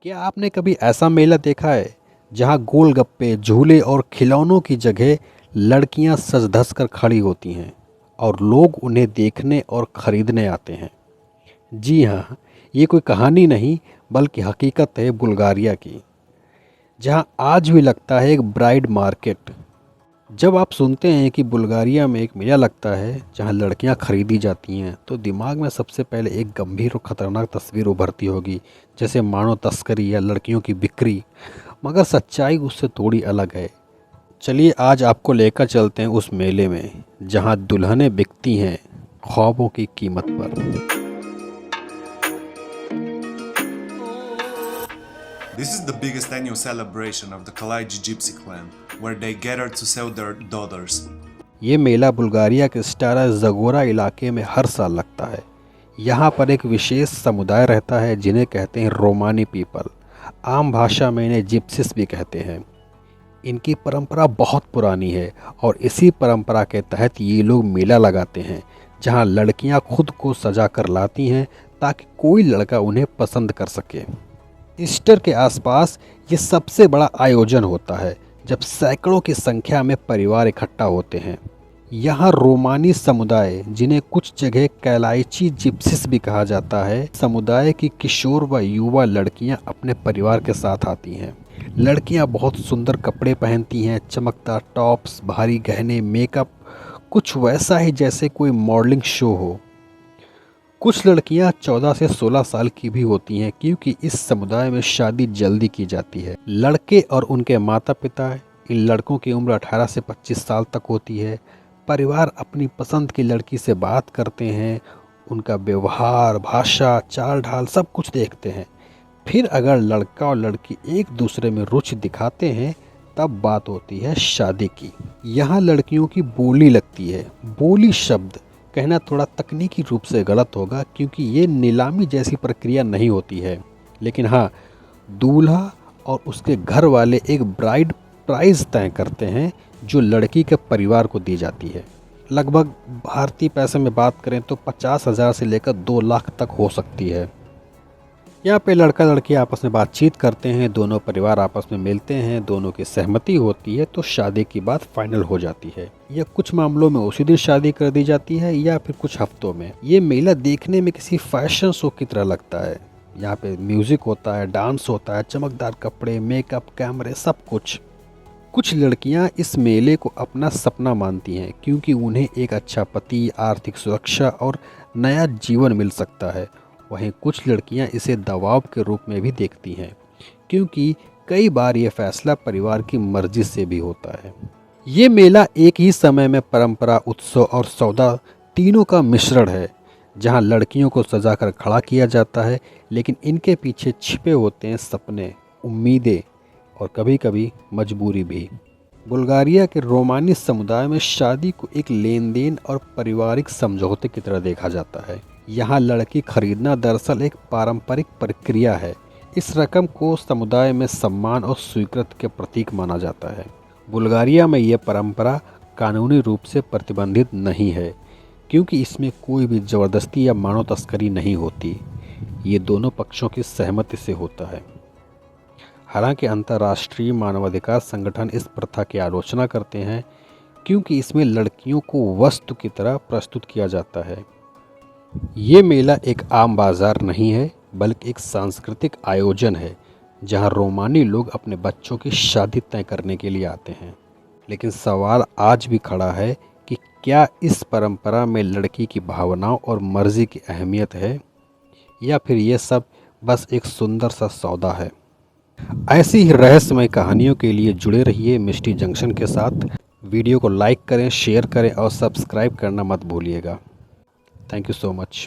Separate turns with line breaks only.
क्या आपने कभी ऐसा मेला देखा है जहां गोलगप्पे, झूले और खिलौनों की जगह लड़कियां सज धज कर खड़ी होती हैं और लोग उन्हें देखने और खरीदने आते हैं? जी हाँ, ये कोई कहानी नहीं बल्कि हकीकत है बुल्गारिया की, जहां आज भी लगता है एक ब्राइड मार्केट। जब आप सुनते हैं कि बुल्गारिया में एक मेला लगता है जहां लड़कियां खरीदी जाती हैं, तो दिमाग में सबसे पहले एक गंभीर और ख़तरनाक तस्वीर उभरती होगी, जैसे मानव तस्करी या लड़कियों की बिक्री। मगर सच्चाई उससे थोड़ी अलग है। चलिए आज आपको लेकर चलते हैं उस मेले में जहां दुल्हनें बिकती हैं ख्वाबों की कीमत पर।
This is the biggest annual celebration of the Kalaiji Gypsy clan, where they gather to sell their daughters.
ये मेला बुल्गारिया के स्टारा ज़गोरा इलाके में हर साल लगता है। यहाँ पर एक विशेष समुदाय रहता है जिन्हें कहते हैं रोमानी पीपल। आम भाषा में इन्हें जिप्सिस भी कहते हैं। इनकी परंपरा बहुत पुरानी है और इसी परंपरा के तहत ये लोग मेला लगाते हैं जहाँ लड़कियाँ खुद को सजा कर लाती हैं ताकि कोई लड़का उन्हें पसंद कर सके। ईस्टर के आसपास ये सबसे बड़ा आयोजन होता है जब सैकड़ों की संख्या में परिवार इकट्ठा होते हैं। यहाँ रोमानी समुदाय, जिन्हें कुछ जगह कैलाइची जिप्सिस भी कहा जाता है, समुदाय की किशोर व युवा लड़कियाँ अपने परिवार के साथ आती हैं। लड़कियाँ बहुत सुंदर कपड़े पहनती हैं, चमकदार टॉप्स, भारी गहने, मेकअप, कुछ वैसा ही जैसे कोई मॉडलिंग शो हो। कुछ लड़कियां 14 से 16 साल की भी होती हैं क्योंकि इस समुदाय में शादी जल्दी की जाती है। लड़के और उनके माता पिता, इन लड़कों की उम्र 18 से 25 साल तक होती है। परिवार अपनी पसंद की लड़की से बात करते हैं, उनका व्यवहार, भाषा, चाल ढाल सब कुछ देखते हैं। फिर अगर लड़का और लड़की एक दूसरे में रुचि दिखाते हैं तब बात होती है शादी की। यहाँ लड़कियों की बोली लगती है। बोली शब्द कहना थोड़ा तकनीकी रूप से गलत होगा क्योंकि ये नीलामी जैसी प्रक्रिया नहीं होती है, लेकिन हाँ, दूल्हा और उसके घर वाले एक ब्राइड प्राइस तय करते हैं जो लड़की के परिवार को दी जाती है। लगभग भारतीय पैसे में बात करें तो 50,000 से लेकर 2 लाख तक हो सकती है। यहाँ पे लड़का लड़की आपस में बातचीत करते हैं, दोनों परिवार आपस में मिलते हैं, दोनों की सहमति होती है तो शादी की बात फाइनल हो जाती है। या कुछ मामलों में उसी दिन शादी कर दी जाती है या फिर कुछ हफ्तों में। ये मेला देखने में किसी फैशन शो की तरह लगता है। यहाँ पे म्यूजिक होता है, डांस होता है, चमकदार कपड़े, मेकअप, कैमरे, सब कुछ। कुछ लड़कियाँ इस मेले को अपना सपना मानती हैं क्योंकि उन्हें एक अच्छा पति, आर्थिक सुरक्षा और नया जीवन मिल सकता है। वहीं कुछ लड़कियां इसे दबाव के रूप में भी देखती हैं क्योंकि कई बार ये फैसला परिवार की मर्जी से भी होता है। ये मेला एक ही समय में परंपरा, उत्सव और सौदा तीनों का मिश्रण है, जहां लड़कियों को सजा कर खड़ा किया जाता है, लेकिन इनके पीछे छिपे होते हैं सपने, उम्मीदें और कभी कभी मजबूरी भी। बुल्गारिया के रोमानी समुदाय में शादी को एक लेन देन और पारिवारिक समझौते की तरह देखा जाता है। यहाँ लड़की खरीदना दरअसल एक पारंपरिक प्रक्रिया है। इस रकम को समुदाय में सम्मान और स्वीकृति के प्रतीक माना जाता है। बुल्गारिया में यह परंपरा कानूनी रूप से प्रतिबंधित नहीं है क्योंकि इसमें कोई भी ज़बरदस्ती या मानव तस्करी नहीं होती। ये दोनों पक्षों की सहमति से होता है। हालांकि अंतर्राष्ट्रीय मानवाधिकार संगठन इस प्रथा की आलोचना करते हैं क्योंकि इसमें लड़कियों को वस्तु की तरह प्रस्तुत किया जाता है। ये मेला एक आम बाजार नहीं है बल्कि एक सांस्कृतिक आयोजन है जहां रोमानी लोग अपने बच्चों की शादी तय करने के लिए आते हैं। लेकिन सवाल आज भी खड़ा है कि क्या इस परंपरा में लड़की की भावनाओं और मर्जी की अहमियत है या फिर ये सब बस एक सुंदर सा सौदा है। ऐसी ही रहस्यमय कहानियों के लिए जुड़े रहिए मिस्टी जंक्शन के साथ। वीडियो को लाइक करें, शेयर करें और सब्सक्राइब करना मत भूलिएगा। Thank you so much.